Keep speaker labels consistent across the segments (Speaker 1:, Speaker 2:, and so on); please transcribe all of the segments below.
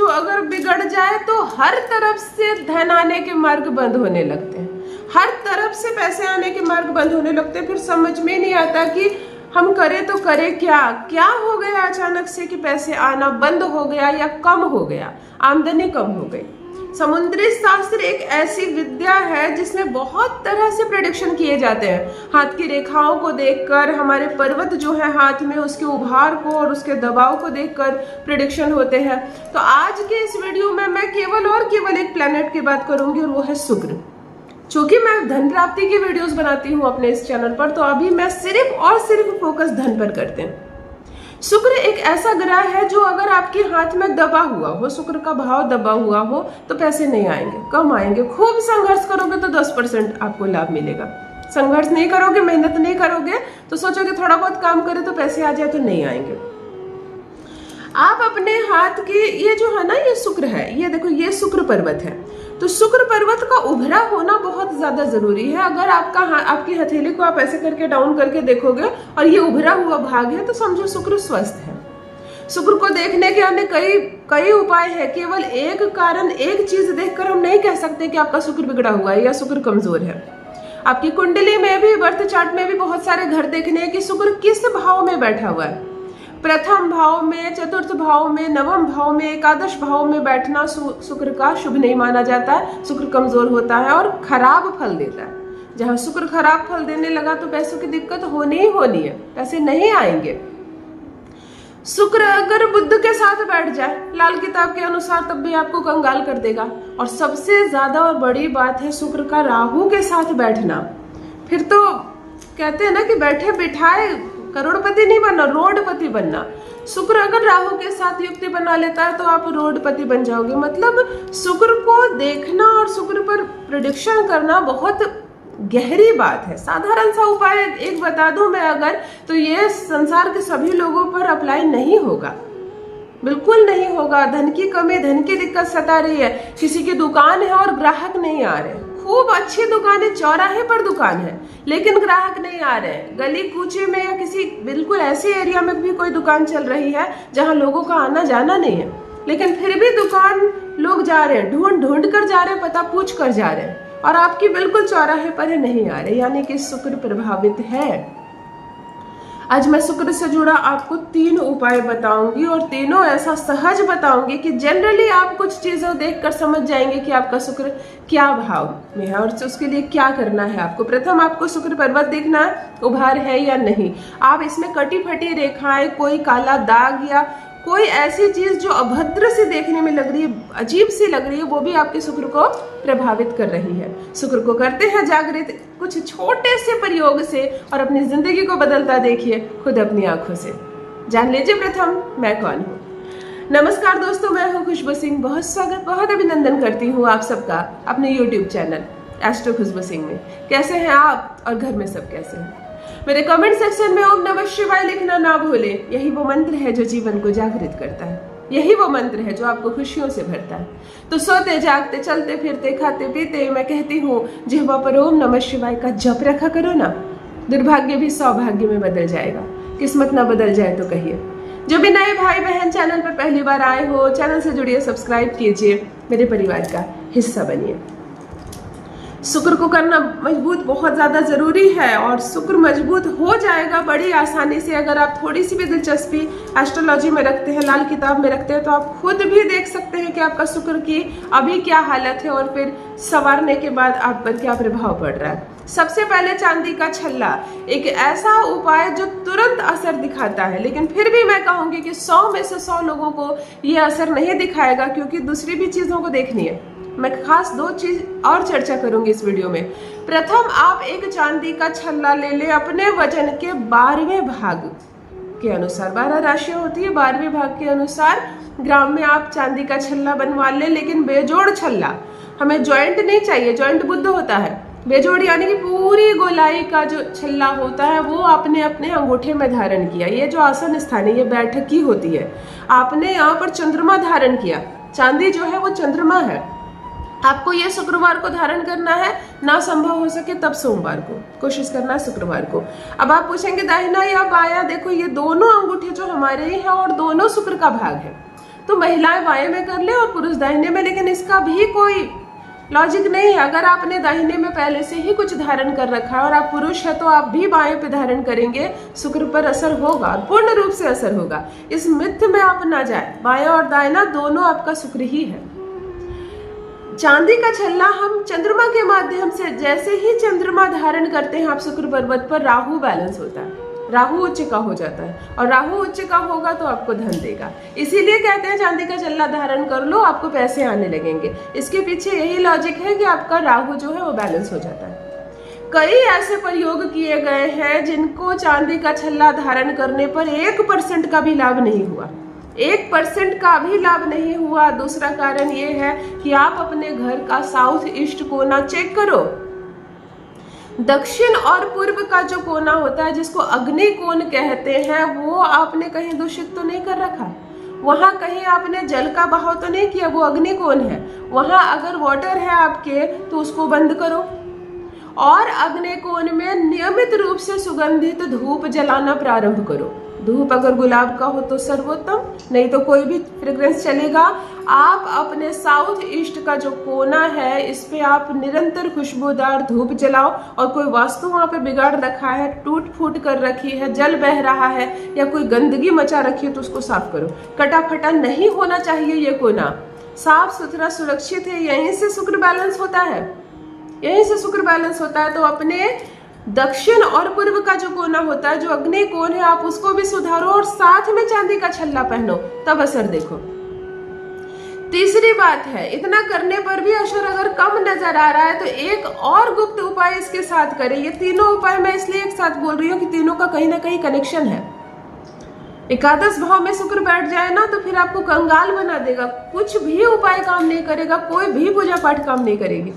Speaker 1: जो अगर बिगड़ जाए तो हर तरफ से धन आने के मार्ग बंद होने लगते हैं, हर तरफ से पैसे आने के मार्ग बंद होने लगते हैं। फिर समझ में नहीं आता कि हम करें तो करें क्या। क्या हो गया अचानक से कि पैसे आना बंद हो गया या कम हो गया, आमदनी कम हो गई। समुद्री शास्त्र एक ऐसी विद्या है जिसमें बहुत तरह से प्रेडिक्शन किए जाते हैं। हाथ की रेखाओं को देखकर, हमारे पर्वत जो है हाथ में, उसके उभार को और उसके दबाव को देखकर प्रेडिक्शन होते हैं। तो आज के इस वीडियो में मैं केवल एक प्लैनेट की बात करूंगी और वो है शुक्र। चूंकि मैं धन प्राप्ति की वीडियोस बनाती हूँ अपने इस चैनल पर, तो अभी मैं सिर्फ और सिर्फ फोकस धन पर करते हैं। शुक्र एक ऐसा ग्रह है जो अगर आपके हाथ में दबा हुआ हो, शुक्र का भाव दबा हुआ हो, तो पैसे नहीं आएंगे, कम आएंगे। खूब संघर्ष करोगे तो 10% आपको लाभ मिलेगा। संघर्ष नहीं करोगे, मेहनत नहीं करोगे, तो सोचोगे थोड़ा बहुत काम करे तो पैसे आ जाए, तो नहीं आएंगे। आप अपने हाथ की ये जो है ना, ये शुक्र है, ये देखो, ये शुक्र पर्वत है। तो शुक्र पर्वत का उभरा होना बहुत ज्यादा जरूरी है। अगर आपकी हथेली को आप ऐसे करके डाउन करके देखोगे और ये उभरा हुआ भाग है, तो समझो शुक्र स्वस्थ है। शुक्र को देखने के अन्य कई उपाय है। केवल एक कारण, एक चीज देखकर हम नहीं कह सकते कि आपका शुक्र बिगड़ा हुआ है या शुक्र कमजोर है। आपकी कुंडली में भी, बर्थ चार्ट में भी बहुत सारे घर देखने हैं कि शुक्र किस भाव में बैठा हुआ है। प्रथम भाव में, चतुर्थ भाव में, नवम भाव में, एकादश भाव में बैठना शुक्र का शुभ नहीं माना जाता है। शुक्र कमजोर होता है और खराब फल देता है। जहां शुक्र खराब फल देने लगा तो पैसों की दिक्कत होनी ही होनी है, पैसे नहीं आएंगे। शुक्र अगर बुध के साथ बैठ जाए लाल किताब के अनुसार, तब भी आपको कंगाल कर देगा। और सबसे ज्यादा और बड़ी बात है शुक्र का राहु के साथ बैठना। फिर तो कहते हैं ना कि बैठे बिठाए करोड़पति नहीं बनना, रोडपति बनना। शुक्र अगर राहु के साथ युक्ति बना लेता है तो आप रोडपति बन जाओगे। मतलब शुक्र को देखना और शुक्र पर प्रेडिक्शन करना बहुत गहरी बात है। साधारण सा उपाय एक बता दूं मैं अगर, तो ये संसार के सभी लोगों पर अप्लाई नहीं होगा, बिल्कुल नहीं होगा। धन की कमी, धन की दिक्कत सता रही है, किसी की दुकान है और ग्राहक नहीं आ रहे, खूब अच्छी दुकान है, चौराहे पर दुकान है, लेकिन ग्राहक नहीं आ रहे हैं। गली कूचे में या किसी बिल्कुल ऐसे एरिया में भी कोई दुकान चल रही है जहां लोगों का आना जाना नहीं है, लेकिन फिर भी दुकान लोग जा रहे हैं, ढूंढ कर जा रहे हैं, पता पूछ कर जा रहे हैं, और आपकी बिल्कुल चौराहे पर ही नहीं आ रहे, यानी कि शुक्र प्रभावित है। आज मैं शुक्र से जुड़ा आपको 3 उपाय बताऊंगी और तीनों ऐसा सहज बताऊंगी कि जनरली आप कुछ चीजों देखकर समझ जाएंगे कि आपका शुक्र क्या भाव में है और उसके लिए क्या करना है आपको। प्रथम आपको शुक्र पर्वत देखना है, उभार है या नहीं। आप इसमें कटी फटी रेखाएं, कोई काला दाग या कोई ऐसी चीज जो अभद्र से देखने में लग रही है, अजीब सी लग रही है, वो भी आपके शुक्र को प्रभावित कर रही है। शुक्र को करते हैं जागृत कुछ छोटे से प्रयोग से और अपनी जिंदगी को बदलता देखिए खुद अपनी आंखों से। जान लीजिए प्रथम मैं कौन हूँ। नमस्कार दोस्तों, मैं हूँ खुशबू सिंह। बहुत स्वागत, बहुत अभिनंदन करती हूँ आप सबका अपने यूट्यूब चैनल एस्ट्रो खुशबू सिंह में। कैसे हैं आप और घर में सब कैसे हैं? मेरे कमेंट सेक्शन में ओम नमः शिवाय लिखना ना भूले। यही वो मंत्र है जो जीवन को जागृत करता है, यही वो मंत्र है जो आपको खुशियों से भरता है। तो सोते जागते, चलते फिरते, खाते पीते मैं कहती हूँ, जिह्वा पर ओम नमः शिवाय का जप रखा करो ना। दुर्भाग्य भी सौभाग्य में बदल जाएगा। किस्मत ना बदल जाए तो कहिए। जो भी नए भाई बहन चैनल पर पहली बार आए हो, चैनल से जुड़िए, सब्सक्राइब कीजिए, मेरे परिवार का हिस्सा बनिए। शुक्र को करना मजबूत बहुत ज्यादा जरूरी है और शुक्र मजबूत हो जाएगा बड़ी आसानी से अगर आप थोड़ी सी भी दिलचस्पी एस्ट्रोलॉजी में रखते हैं, लाल किताब में रखते हैं, तो आप खुद भी देख सकते हैं कि आपका शुक्र की अभी क्या हालत है और फिर संवारने के बाद आप पर क्या प्रभाव पड़ रहा है। सबसे पहले चांदी का छल्ला, एक ऐसा उपाय जो तुरंत असर दिखाता है, लेकिन फिर भी मैं कहूंगी कि 100 में से 100 लोगों को ये असर नहीं दिखाएगा, क्योंकि दूसरी भी चीजों को देखनी है। मैं खास 2 चीज और चर्चा करूंगी इस वीडियो में। प्रथम, आप एक चांदी का छल्ला ले ले अपने वजन के 12वें भाग के अनुसार, 12 राशियां होती है, 12वें भाग के अनुसार ग्राम में आप चांदी का छल्ला बनवा ले, लेकिन बेजोड़ छल्ला। हमें ज्वाइंट नहीं चाहिए, ज्वाइंट बुद्ध होता है। बेजोड़ यानी कि पूरी गोलाई का जो छल्ला होता है वो आपने अपने अंगूठे में धारण किया। ये जो आसन स्थान है, ये बैठक की होती है। आपने यहाँ पर चंद्रमा धारण किया, चांदी जो है वो चंद्रमा है। आपको ये शुक्रवार को धारण करना है, ना संभव हो सके तब सोमवार को, कोशिश करना है शुक्रवार को। अब आप पूछेंगे दाहिना या बायां, देखो ये दोनों अंगूठे जो हमारे ही हैं और दोनों शुक्र का भाग है। तो महिलाएं बाएं में कर ले और पुरुष दाहिने में, लेकिन इसका भी कोई लॉजिक नहीं है। अगर आपने दाहिने में पहले से ही कुछ धारण कर रखा है और आप पुरुष है तो आप भी बाएं पे धारण करेंगे, शुक्र पर असर होगा और पूर्ण रूप से असर होगा। इस मिथ्य में आप ना जाए, बाएं और दाहिना दोनों आपका शुक्र ही है। चांदी का छल्ला हम चंद्रमा के माध्यम से, जैसे ही चंद्रमा धारण करते हैं आप शुक्र पर्वत पर, राहु बैलेंस होता है, राहु उच्च का हो जाता है और राहु उच्च का होगा तो आपको धन देगा। इसीलिए कहते हैं चांदी का छल्ला धारण कर लो, आपको पैसे आने लगेंगे। इसके पीछे यही लॉजिक है कि आपका राहु जो है वो बैलेंस हो जाता है। कई ऐसे प्रयोग किए गए हैं जिनको चांदी का छल्ला धारण करने पर 1% का भी लाभ नहीं हुआ, 1% का भी लाभ नहीं हुआ। दूसरा कारण ये है कि आप अपने घर का साउथ ईस्ट कोना चेक करो। दक्षिण और पूर्व का जो कोना होता है, जिसको अग्नि कोण कहते हैं, वो आपने कहीं दूषित तो नहीं कर रखा, वहां कहीं आपने जल का बहाव तो नहीं किया, वो अग्नि कोण है। वहां अगर वाटर है आपके तो उसको बंद करो और अग्नि कोण में नियमित रूप से सुगंधित धूप जलाना प्रारंभ करो। धूप अगर गुलाब का हो तो सर्वोत्तम, नहीं तो कोई भी फ्रेग्रेंस चलेगा। आप अपने साउथ ईस्ट का जो कोना है, इस पे आप निरंतर खुशबूदार धूप जलाओ और कोई वस्तु वहां पे बिगाड़ रखा है, टूट फूट कर रखी है, जल बह रहा है या कोई गंदगी मचा रखी है तो उसको साफ करो। कटा फटा नहीं होना चाहिए ये कोना, साफ सुथरा सुरक्षित है। यहीं से शुक्र बैलेंस होता है, यहीं से शुक्र बैलेंस होता है। तो अपने दक्षिण और पूर्व का जो कोना होता है, जो अग्नि कोण है, आप उसको भी सुधारो और साथ में चांदी का छल्ला पहनो, तब असर देखो। तीसरी बात है, इतना करने पर भी असर अगर कम नजर आ रहा है तो एक और गुप्त उपाय इसके साथ करें। ये तीनों उपाय मैं इसलिए एक साथ बोल रही हूँ कि तीनों का कहीं ना कहीं कनेक्शन है। एकादश भाव में शुक्र बैठ जाए ना तो फिर आपको कंगाल बना देगा, कुछ भी उपाय काम नहीं करेगा, कोई भी पूजा पाठ काम नहीं करेगी।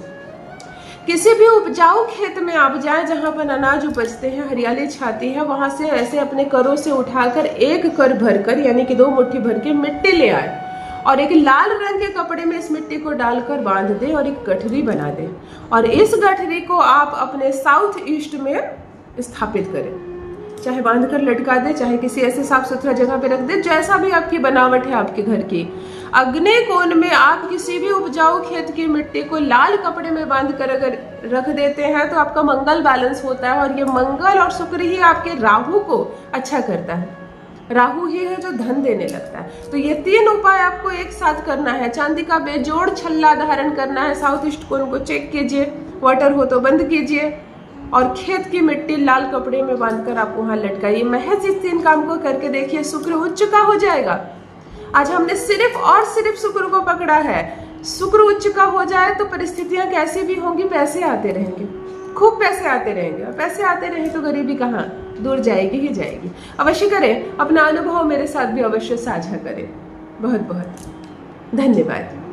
Speaker 1: किसी भी उपजाऊ खेत में आप जाएं जहां पर अनाज उपजते हैं, हरियाली छाती है, वहां से ऐसे अपने करों से उठाकर एक कर भरकर, यानी कि 2 मुट्ठी भर के मिट्टी ले आए और एक लाल रंग के कपड़े में इस मिट्टी को डालकर बांध दे और एक गठरी बना दे और इस गठरी को आप अपने साउथ ईस्ट में स्थापित करें। चाहे बांध कर लटका दे, चाहे किसी ऐसे साफ सुथरा जगह पे रख दे, जैसा भी आपकी बनावट है आपके घर की। अग्नि कोण में आप किसी भी उपजाऊ खेत की मिट्टी को लाल कपड़े में बांध कर अगर रख देते हैं तो आपका मंगल बैलेंस होता है और ये मंगल और शुक्र ही आपके राहु को अच्छा करता है। राहु ही है जो धन देने लगता है। तो ये 3 उपाय आपको एक साथ करना है। चांदी का बेजोड़ छल्ला धारण करना है, साउथ ईस्ट कोण को चेक कीजिए, वाटर हो तो बंद कीजिए और खेत की मिट्टी लाल कपड़े में बांधकर आप वहां लटकाइए। महज इस 3 काम को करके देखिए, शुक्र उच्च का हो जाएगा। आज हमने सिर्फ और सिर्फ शुक्र को पकड़ा है। शुक्र उच्च का हो जाए तो परिस्थितियां कैसी भी होंगी, पैसे आते रहेंगे, खूब पैसे आते रहेंगे और पैसे आते रहे तो गरीबी कहाँ दूर जाएगी ही जाएगी। अवश्य करें, अपना अनुभव मेरे साथ भी अवश्य साझा करें। बहुत बहुत धन्यवाद।